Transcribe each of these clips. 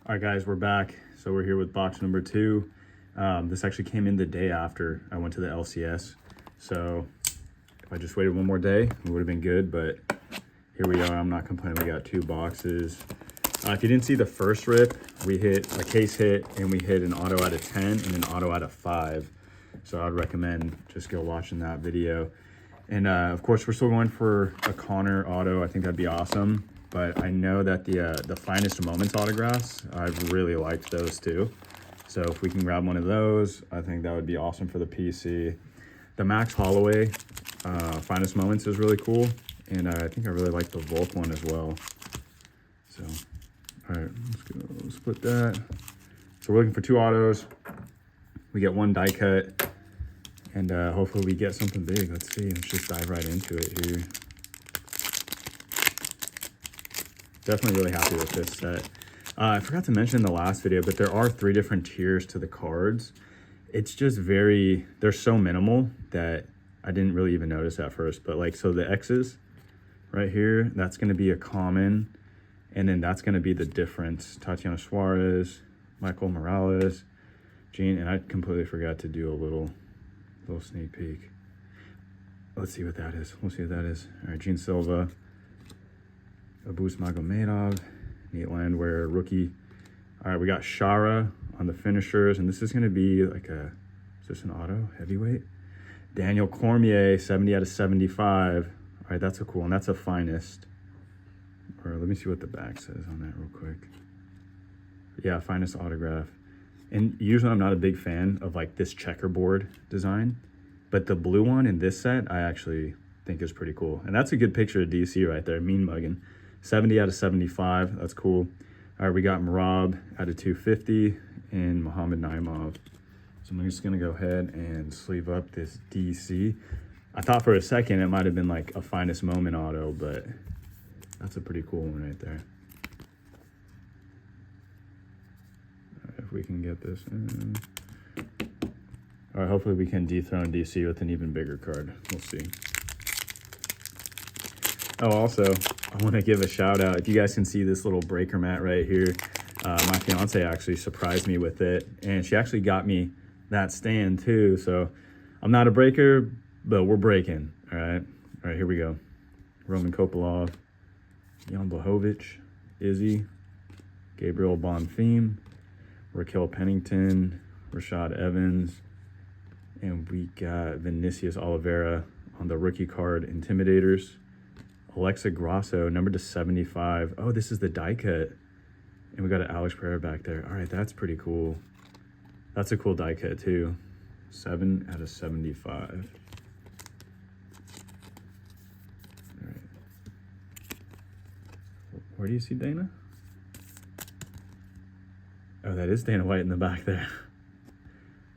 All right, guys, we're back. So we're here with box number 2. This actually came in the day after I went to the LCS. So if I just waited one more day, it would have been good, but here we are. I'm not complaining. We got 2 boxes. If you didn't see the first rip, we hit a case hit and we hit an auto out of 10 and an auto out of 5. So I'd recommend just go watching that video. And of course, we're still going for a Connor auto. I think that'd be awesome. But I know that the Finest Moments autographs, I've really liked those too. So if we can grab one of those, I think that would be awesome for the PC. The Max Holloway Finest Moments is really cool. And I think I really like the Volk one as well. So, all right, let's go split that. So we're looking for 2 autos. We get 1 die cut. And hopefully we get something big. Let's see, let's just dive right into it here. Definitely really happy with this set. I forgot to mention in the last video, but there are 3 different tiers to the cards. It's just they're so minimal that I didn't really even notice at first. But like, so the X's right here, that's gonna be a common. And then that's gonna be the difference. Tatiana Suarez, Michael Morales, Gene, and I completely forgot to do a little sneak peek. Let's see what that is. We'll see what that is. All right, Gene Silva. Abus Magomedov, Nate Landwehr, rookie. All right, we got Shara on the finishers, and this is going to be like is this an auto heavyweight? Daniel Cormier, 70 out of 75. All right, that's a cool one. That's a Finest. Or let me see what the back says on that real quick. Yeah, Finest autograph. And usually I'm not a big fan of like this checkerboard design, but the blue one in this set, I actually think is pretty cool. And that's a good picture of DC right there, mean mugging. 70 out of 75, that's cool. All right, we got Marab out of 250 and Muhammad Naimov. So I'm just gonna go ahead and sleeve up this DC. I thought for a second it might've been like a Finest Moment auto, but that's a pretty cool one right there. All right, if we can get this in. All right, hopefully we can dethrone DC with an even bigger card. We'll see. Oh, also, I want to give a shout out. If you guys can see this little breaker mat right here, my fiance actually surprised me with it, and she actually got me that stand too. So I'm not a breaker, but we're breaking. All right, here we go. Roman Kopilov, Jan Blachowicz, Izzy, Gabriel Bonfim, Raquel Pennington, Rashad Evans, and we got Vinicius Oliveira on the rookie card Intimidators. Alexa Grasso, number to 75. Oh, this is the die cut. And we got an Alex Pereira back there. All right, that's pretty cool. That's a cool die cut too. 7 out of 75. All right. Where do you see Dana? Oh, that is Dana White in the back there.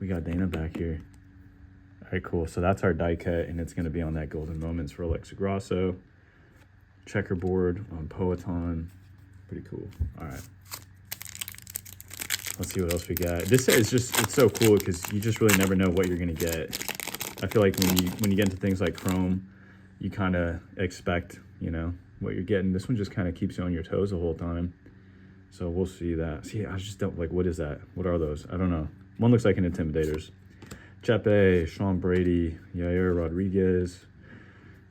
We got Dana back here. All right, cool. So that's our die cut, and it's going to be on that Golden Moments for Alexa Grasso. Checkerboard on Poeton. Pretty cool. All right. Let's see what else we got. This set is just, it's so cool because you just really never know what you're going to get. I feel like when you get into things like Chrome, you kind of expect, you know, what you're getting. This one just kind of keeps you on your toes the whole time. So we'll see that. See, I just don't, like, what is that? What are those? I don't know. One looks like an Intimidators. Chepe, Sean Brady, Yair Rodriguez.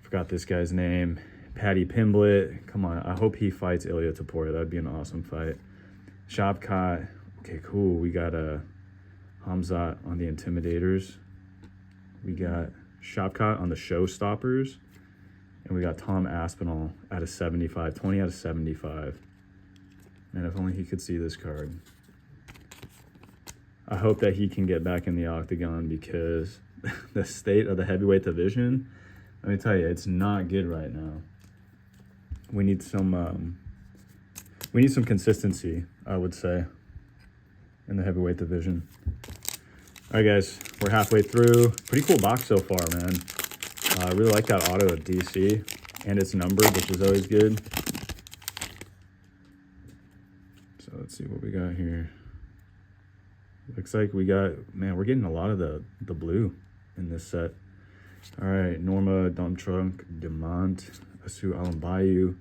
Forgot this guy's name. Patty Pimblett. Come on, I hope he fights Ilya Taporia. That'd be an awesome fight. Shabkat. Okay, cool. We got Hamzat on the Intimidators. We got Shabkat on the Showstoppers. And we got Tom Aspinall out of 75. 20 out of 75. Man, if only he could see this card. I hope that he can get back in the octagon because the state of the heavyweight division, let me tell you, it's not good right now. We need some consistency, I would say, in the heavyweight division. All right, guys, we're halfway through. Pretty cool box so far, man. I really like that auto of DC, and it's numbered, which is always good. So let's see what we got here. Looks like we got, man, we're getting a lot of the blue in this set. All right, Norma Domtrunk Demont, Asu Alambayu,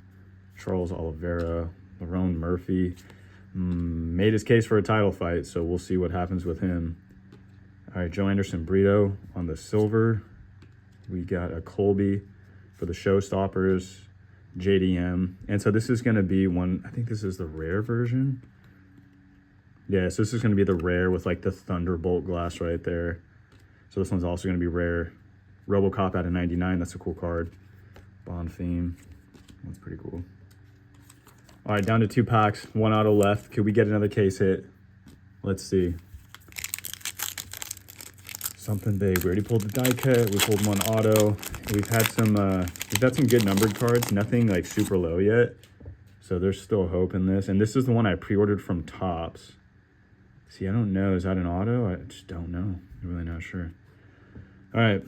Charles Oliveira, Lerone Murphy, Made his case for a title fight, so we'll see what happens with him. All right, Joe Anderson Brito on the silver. We got a Colby for the Showstoppers, JDM. And so this is going to be one, I think this is the rare version. Yeah, so this is going to be the rare with like the Thunderbolt glass right there. So this one's also going to be rare. RoboCop out of 99, that's a cool card. Bond theme, that's pretty cool. All right, down to 2 packs, 1 auto left. Could we get another case hit? Let's see. Something big. We already pulled the die cut. We pulled 1 auto. We've had some good numbered cards. Nothing like super low yet. So there's still hope in this. And this is the one I pre-ordered from Topps. See, I don't know. Is that an auto? I just don't know. I'm really not sure. All right.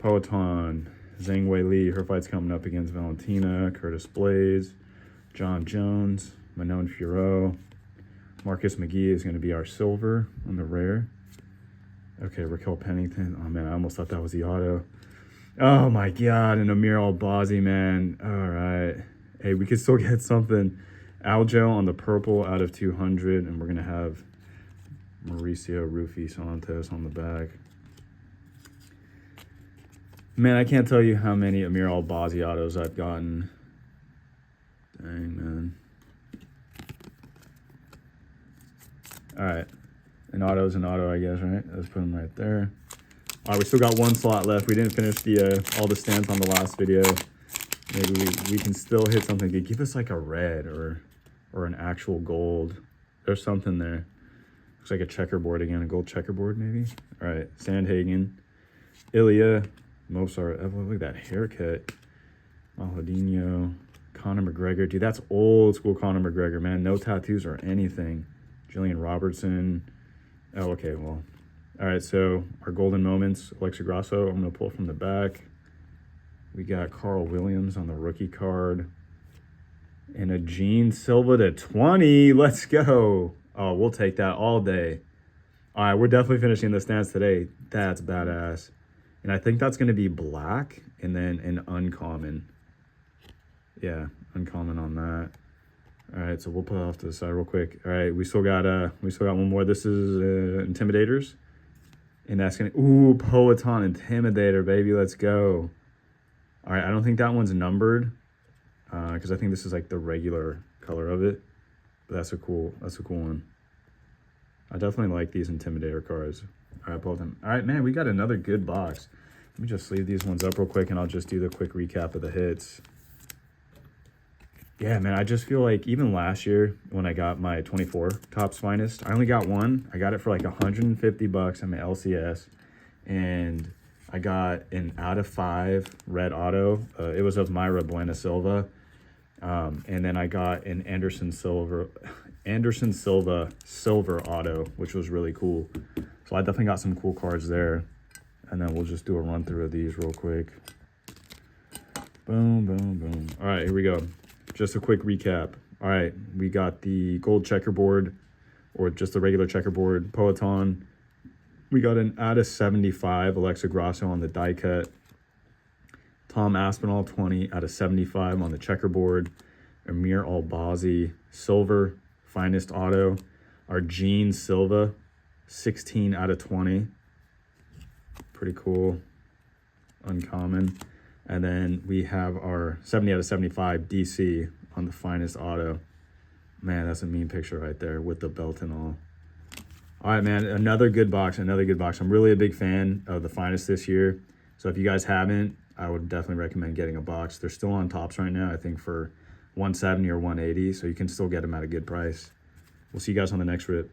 Poeton. Zhang Wei Li. Her fight's coming up against Valentina. Curtis Blaze. John Jones. Manon Fiorot. Marcus McGee is going to be our silver on the rare. Okay, Raquel Pennington. Oh, man, I almost thought that was the auto. Oh, my God. And Amir Albazi, man. All right. Hey, we could still get something. Aljo on the purple out of 200. And we're going to have Mauricio Rufy Santos on the back. Man, I can't tell you how many Amir Albazi autos I've gotten. Dang, man. All right. An auto's an auto, I guess, right? Let's put them right there. All right, we still got 1 slot left. We didn't finish the all the stamps on the last video. Maybe we can still hit something good. Give us like a red or an actual gold. There's something there. Looks like a checkerboard again, a gold checkerboard maybe. All right, Sandhagen, Ilya, Mozart. Look at that haircut. Malhadinho, Conor McGregor. Dude, that's old school Conor McGregor, man. No tattoos or anything. Jillian Robertson. Oh, okay, well. All right, so our golden moments, Alexa Grasso, I'm going to pull from the back. We got Carl Williams on the rookie card. And a Gene Silva to 20. Let's go. Oh, we'll take that all day. All right, we're definitely finishing the stands today. That's badass. And I think that's going to be black and then an uncommon. Yeah, uncommon on that. All right, so we'll put it off to the side real quick. All right, we still got 1 more. This is Intimidators. And that's going to... Ooh, Poeton Intimidator, baby. Let's go. All right, I don't think that one's numbered. Because I think this is like the regular color of it. But that's a cool one. I definitely like these Intimidator cards. All right, Poeton. All right, man, we got another good box. Let me just sleeve these ones up real quick, and I'll just do the quick recap of the hits. Yeah, man, I just feel like even last year when I got my 24 Topps Finest, I only got 1. I got it for like $150 on my LCS. And I got an out of 5 red auto. It was of Myra Buena Silva. And then I got an Anderson Silva silver auto, which was really cool. So I definitely got some cool cards there. And then we'll just do a run through of these real quick. Boom, boom, boom. All right, here we go. Just a quick recap. All right, we got the gold checkerboard, or just the regular checkerboard, Poeton. We got an out of 75 Alexa Grasso on the die cut. Tom Aspinall, 20 out of 75 on the checkerboard. Amir Albazi, silver, finest auto. Our Gene Silva, 16 out of 20. Pretty cool, uncommon. And then we have our 70 out of 75 DC on the finest auto. Man, that's a mean picture right there with the belt and all. All right, man, another good box. I'm really a big fan of the finest this year. So if you guys haven't, I would definitely recommend getting a box. They're still on Topps right now, I think for $170 or $180. So you can still get them at a good price. We'll see you guys on the next rip.